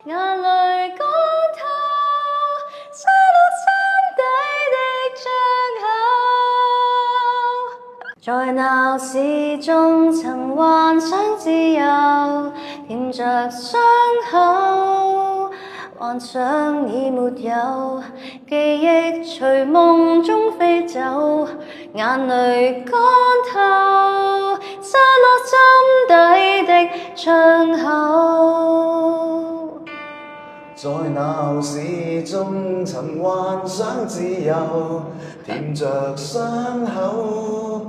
眼淚乾透，灑落心底的傷口。在鬧市中曾幻想自由，舔着傷口，幻想已沒有，記憶隨夢中飛走，眼淚乾透，灑落心底的傷口。在鬧市中曾幻想自由，舔着傷口，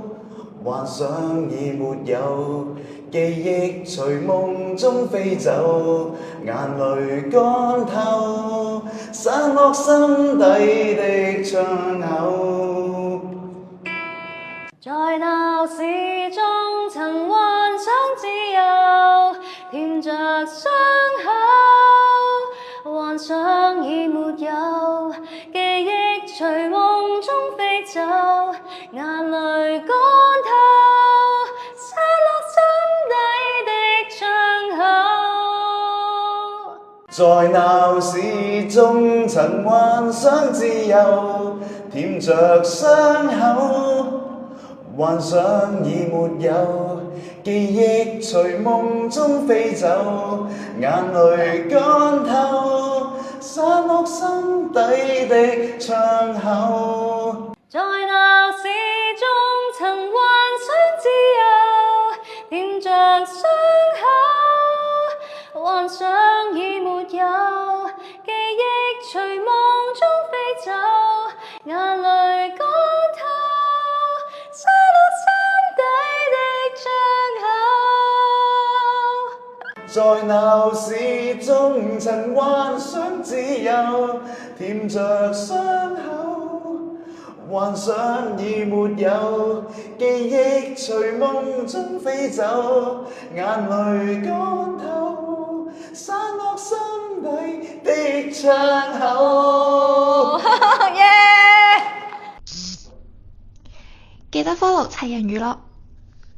幻想已沒有，記憶隨夢中飛走，眼淚乾透，灑落心底的窗口。在鬧市中曾幻想自由，舔着傷口，幻想已沒有，記憶隨夢中飛走，眼淚乾透，灑落心底的窗口。在鬧市中曾幻想自由，舔着傷口，幻想已沒有，記憶隨夢中飛走，眼淚乾透，灑落心底的窗口。在鬧市中曾幻想自由，舔着傷口，幻想已沒有，記憶隨夢中飛走，眼淚乾透，灑落心底的傷口。在鬧市中曾幻想自由，舔着傷口，幻想已沒有，記憶隨夢中飛走，眼淚乾透，灑落心底的窗口。記得 follow 齊人娛樂。